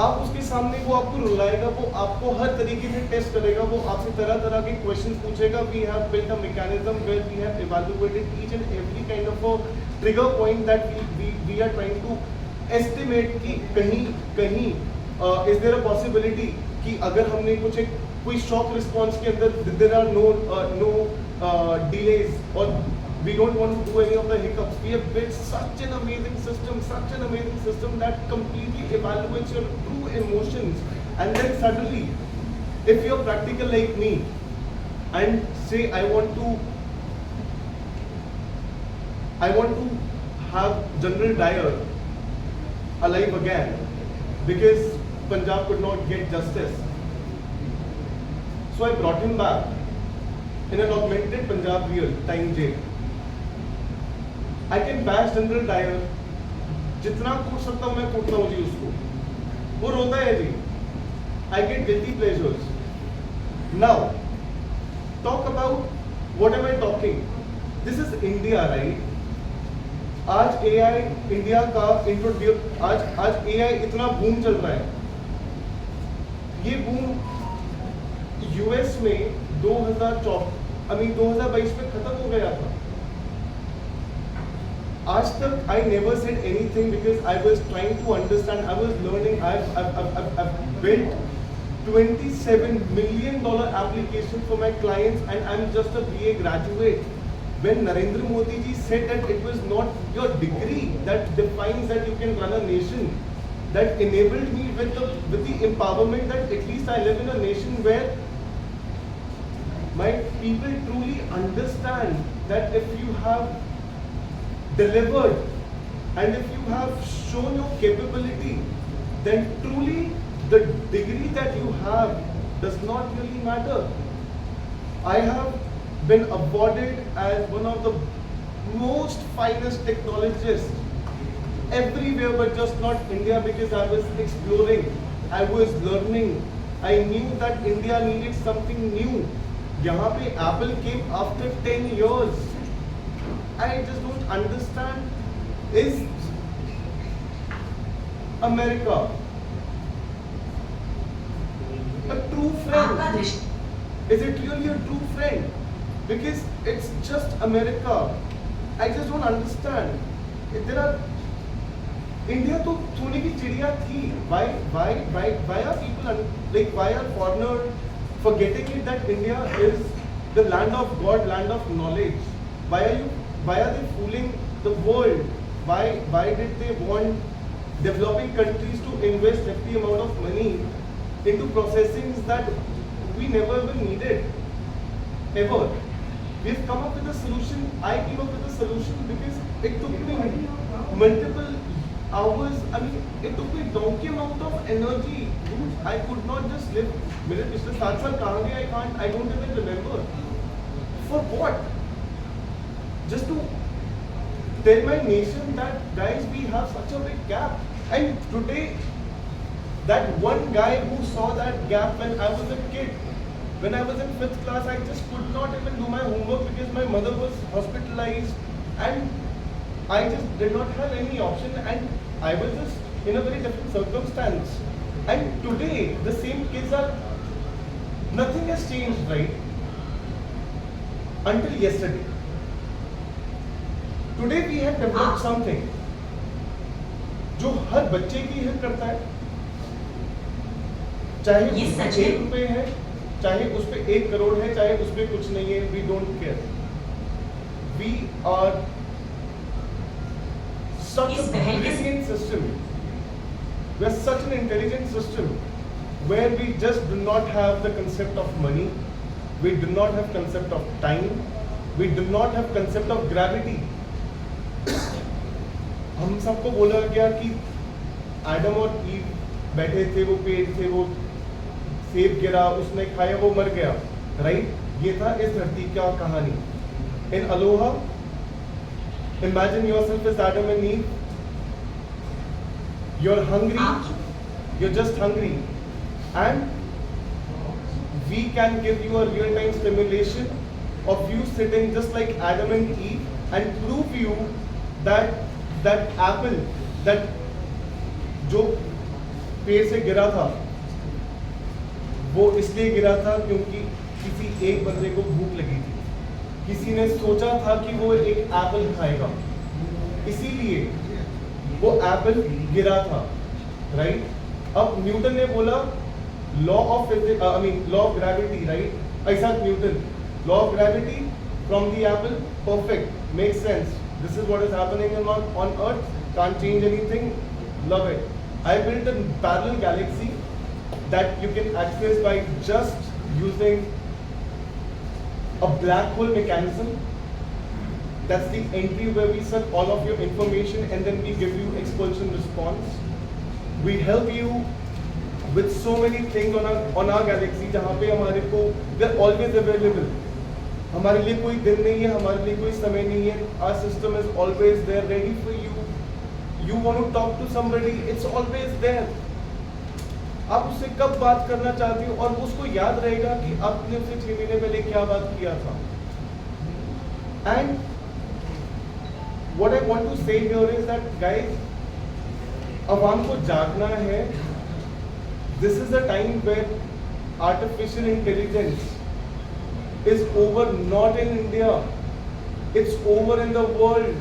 आप उसके सामने, वो आपको रुलाएगा, वो आपको हर तरीके से टेस्ट करेगा, वो आपसे तरह तरह के क्वेश्चंस पूछेगा. We have built a mechanism where we have evaluated each and every kind of a trigger point that we are trying to estimate कि कहीं कहीं इज देयर अ पॉसिबिलिटी कि अगर हमने कुछ एक कोई शॉक रिस्पॉन्स के अंदर there are no delays or we don't want to do any of the hiccups. We have built such an amazing system that completely evaluates your true emotions. And then suddenly, if you're practical like me and say I want to have General Dyer alive again because Punjab could not get justice. So I brought him back in an augmented Punjab real time jail. I can bash General Dyer, जितना कूट सकता हूँ मैं कूटता हूँ जी उसको, वो रोता है जी. I get guilty pleasures. Now, talk about what am I talking? This is India, right? आज AI इंडिया का इंट्रोड्यूस, आज AI इतना बूम चल रहा है. ये बूम यूएस में 2022 में खत्म हो गया था. आज तक I never said anything because I was trying to understand, I was learning. I've built $27 million application for my clients and I'm just a BA graduate. When Narendra Modi ji said that it was not your degree that defines that you can run a nation, that enabled me with the empowerment that at least I live in a nation where my people truly understand that if you have delivered and if you have shown your capability, then truly the degree that you have does not really matter. I have been awarded as one of the most finest technologists everywhere, but just not India, because I was exploring, I was learning. I knew that India needed something new. यहाँ पे Apple came after 10 years. I just don't understand. Is America a true friend? Is it really a true friend? Because it's just America. I just don't understand. There are India तो सोने की चिड़िया थी. Why are people like, why are foreigners forgetting it that India is the land of God, land of knowledge? Why are they fooling the world? Why did they want developing countries to invest hefty amount of money into processings that we never even needed ever? We've come up with a solution. I came up with a solution because it took me multiple hours. I mean, it took me donkey amount of energy. I could not just live. मेरे पिछले 7 साल कहाँ गए? I don't even remember. For what? Just to tell my nation that, guys, we have such a big gap. And today, that one guy who saw that gap when I was a kid, when I was in 5th class, I just could not even do my homework because my mother was hospitalized and I just did not have any option and I was just in a very different circumstance. And today, the same kids are, nothing has changed, right? Until yesterday. Today we have developed something जो हर बच्चे की help करता है, चाहे उसमें 1 रुपए है, चाहे उस पे 1 करोड़ है, चाहे उस पे कुछ नहीं है. We don't care. We are such a brilliant system. We are such an intelligent system where we just do not have the concept of money. We do not have concept of time. We do not have concept of gravity. हम सबको बोला गया कि आदम और ewe बैठे थे, वो पेड़ थे, वो सेब गिरा, उसने खाया, वो मर गया, राइट? ये था इस धरती का कहानी. इन Aloha, imagine yourself as Adam and Eve. You're hungry, you're just hungry, and we can give you a real-time stimulation of you sitting just like Adam and Eve and prove you that that apple, that जो पेड़ से गिरा था, वो इसलिए गिरा था क्योंकि किसी एक बंदे को भूख लगी थी, किसी ने सोचा था कि वो एक एप्पल खाएगा, इसीलिए वो एप्पल गिरा था, राइट? अब न्यूटन ने बोला law of law of gravity, right? Isaac Newton, law of gravity from the Apple, perfect, make sense, this is what is happening on earth, can't change anything, love it. I built a parallel galaxy that you can access by just using a black hole mechanism. That's the entry where we set all of your information and then we give you expulsion response. We help you with so many things on our galaxy जहाँ पे हमारे को we are always available. हमारे लिए कोई दिन नहीं है, हमारे लिए कोई समय नहीं है. Our system is always there, ready for you. You want to talk to somebody, it's always there. आप उससे कब बात करना चाहते हो और उसको याद रहेगा कि आपने उससे 6 महीने पहले क्या बात किया था. And what I want to say here is that guys, अवाम को जागना है. This is the time where artificial intelligence is over, not in India, it's over in the world,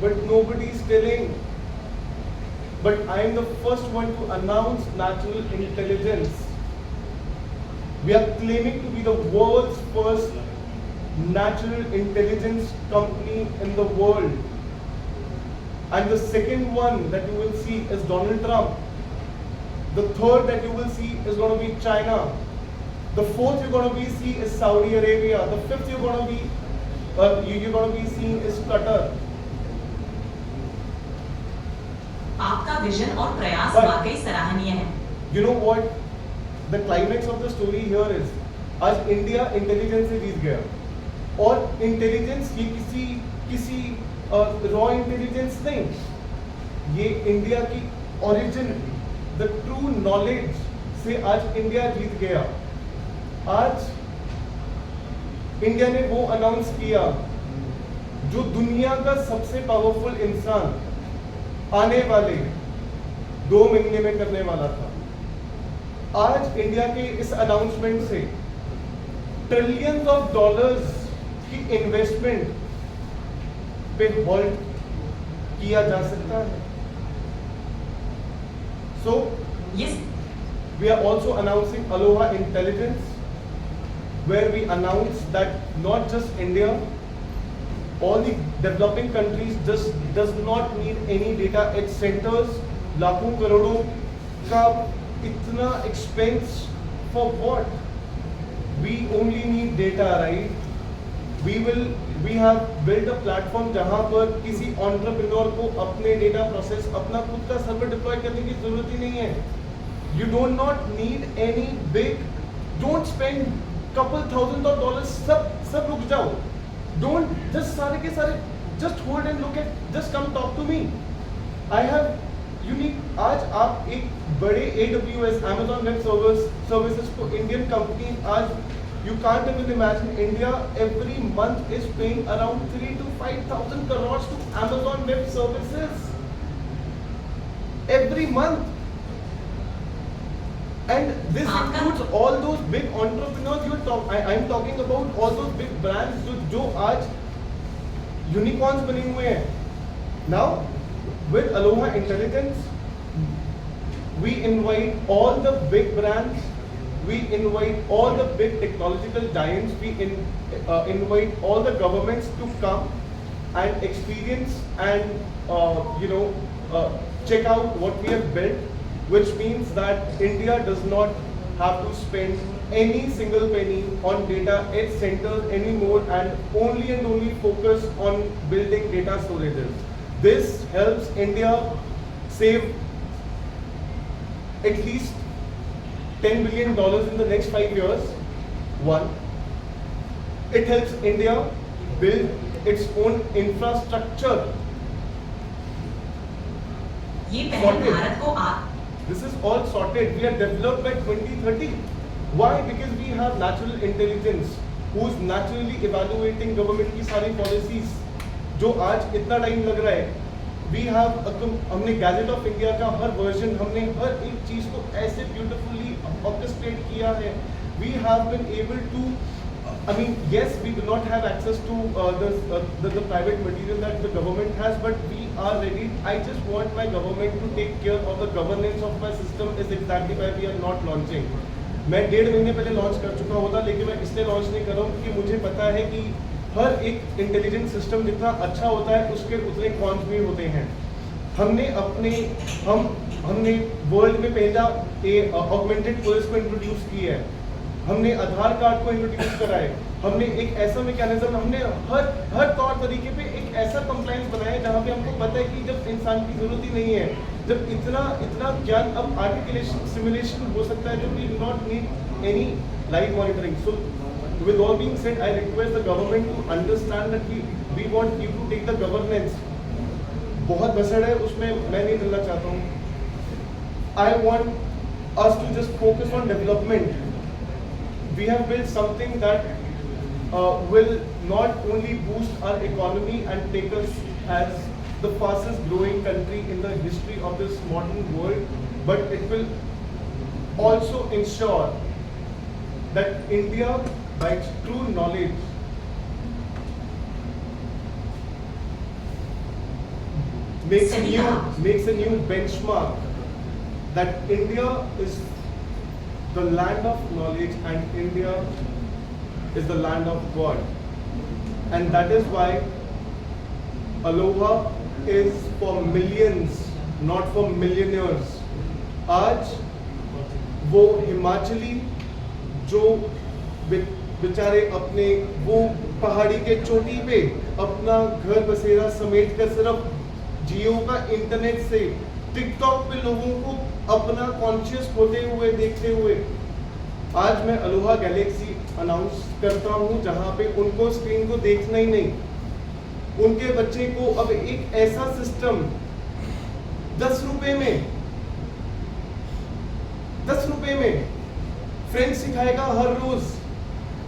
but nobody is telling. But I am the first one to announce natural intelligence. We are claiming to be the world's first natural intelligence company in the world. And the second one that you will see is Donald Trump. The third that you will see is going to be China. The fourth you're going to see is Saudi Arabia. The fifth you're going to be seeing is Qatar. आपका vision और प्रयास वाकई सराहनीय है. You know what? The climax of the story here is, आज India intelligence से जीत गया. और इंटेलिजेंस ये किसी रॉ इंटेलिजेंस नहीं, ये इंडिया की ओरिजिन, द ट्रू नॉलेज से आज इंडिया जीत गया. आज इंडिया ने वो अनाउंस किया जो दुनिया का सबसे पावरफुल इंसान आने वाले 2 महीने में करने वाला था. आज इंडिया के इस अनाउंसमेंट से ट्रिलियंस ऑफ डॉलर्स की इन्वेस्टमेंट पे होल्ड किया जा सकता है. So we are also announcing Aloha Intelligence, where we announce that not just India, all the developing countries does not need any data. It centers लाखों करोड़ों का इतना expense for what? We only need data, right? We have built a platform जहाँ पर किसी entrepreneur को अपने data process अपना खुद का server deploy करने की जरूरत ही नहीं है. You do not need any big, don't spend couple thousands of dollars. सब रुक जाओ. Don't just सारे के सारे just hold and look at, just come talk to me. I have unique. आज आप एक बड़े AWS Amazon Web Services को Indian companies आज you can't even imagine. India every month is paying around 3 to 5,000 crores to Amazon Web Services every month. And this includes all those big entrepreneurs I'm talking about, all those big brands जो आज unicorns बने हुए हैं. Now with Aloha Intelligence, we invite all the big brands, we invite all the big technological giants, we invite all the governments to come and experience and check out what we have built. Which means that India does not have to spend any single penny on data at centers anymore and only focus on building data storages. This helps India save at least $10 billion in the next 5 years. One, it helps India build its own infrastructure. ये पहल भारत को This is all sorted. We are developed by 2030. Why? Because we have natural intelligence who's naturally evaluating government की सारी policies. जो आज इतना time लग रहा है, वी हैव हमने गैजेट ऑफ इंडिया का हर वर्जन, हमने हर एक चीज़ को ऐसे ब्यूटिफुली ऑर्केस्ट्रेट किया है. We have been able to, I mean, yes, we do not have access to the private material that the government has, but we are ready. I just want my government to take care of the governance of my system. Is exactly why we are not launching. मैं 1.5 महीने पहले launch कर चुका होता, लेकिन मैं इसलिए launch नहीं कर रहा हूँ क्योंकि मुझे पता है कि हर एक इंटेलिजेंट सिस्टम जितना अच्छा होता है उसके उतने कॉन्स भी होते हैं. हमने वर्ल्ड में पहला ऑगमेंटेड पुलिस को इंट्रोड्यूस किया है. हमने आधार कार्ड को इंट्रोड्यूस करा है. हमने एक ऐसा मैकेनिज्म, हमने हर तौर तरीके पे एक ऐसा कंप्लायंस बनाया है जहाँ पे हमको पता है कि जब इंसान की जरूरत ही नहीं है, जब इतना ज्ञान अब आर्टिकुलेशन सिमुलेशन हो सकता है, जो we do not need any live monitoring. So with all being said, I request the government to understand that we want you to take the governance. बहुत बसड़ है उसमें, मैं नहीं डरना चाहता हूँ. I want us to just focus on development. We have built something that will not only boost our economy and take us as the fastest growing country in the history of this modern world, but it will also ensure that India, by its true knowledge, makes a new benchmark that India is the land of knowledge and India is the land of God. And that is why Aloha is for millions, not for millionaires. आज वो हिमाचली जो बेचारे अपने वो पहाड़ी के चोटी पे अपना घर बसेरा समेट कर सिर्फ जियो का इंटरनेट से टिकटॉक पे लोगों को अपना कॉन्शियस होते हुए देखते हुए, आज मैं अलोहा गैलेक्सी अनाउंस करता हूं जहां पे उनको स्क्रीन को देखना ही नहीं, उनके बच्चे को अब एक ऐसा सिस्टम 10 रुपए में फ्रेंच सिखाएगा हर रोज,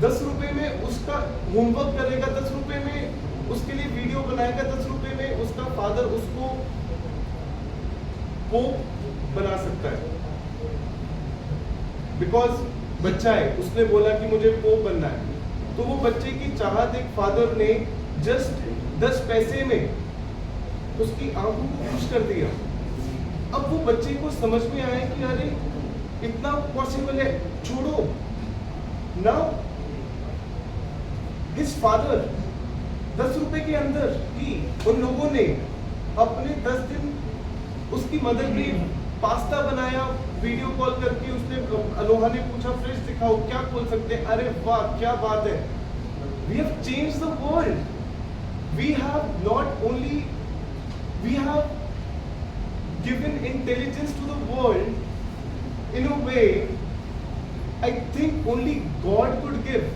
10 रुपए में उसका होमवर्क करेगा, 10 रुपए में उसके लिए वीडियो बनाएगा, 10 रुपए में उसका फादर उसको पोप बना सकता है. बिकॉज बच्चा है, उसने बोला कि मुझे पोप बनना है, तो वो बच्चे की चाहत एक फादर ने जस्ट 10 पैसे में उसकी आंखों को खुश कर दिया. अब वो बच्चे को समझ में आया कि अरे इतना पॉसिबल है, छोड़ो. नाउ हिज फादर 10 रुपए के अंदर ही उन लोगों ने अपने 10 दिन उसकी मदर ने पास्ता बनाया, वीडियो कॉल करके. उसने अलोहा ने पूछा फ्रिज दिखाओ, क्या खोल सकते हैं? अरे वाह क्या बात है. We have changed the world. We have not only, we have given intelligence to the world in a way I think only God could give.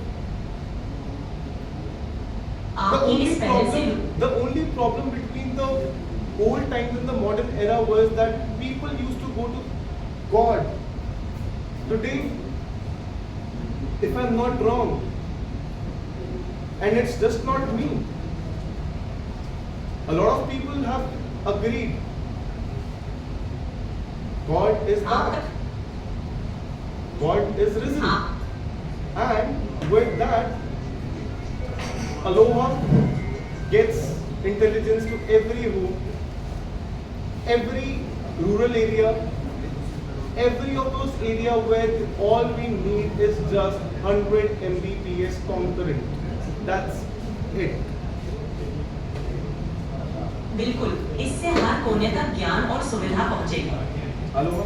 The only problem between the old times and the modern era was that people used to go to God. Today, if I'm not wrong, and it's just not me, a lot of people have agreed God is back. God is risen. And with that, Aloha gets intelligence to every home, every rural area, every of those areas where all we need is just 100 Mbps concurrent. That's it. बिल्कुल, इससे हर कोने तक ज्ञान और सुविधा पहुंचेगी. Aloha.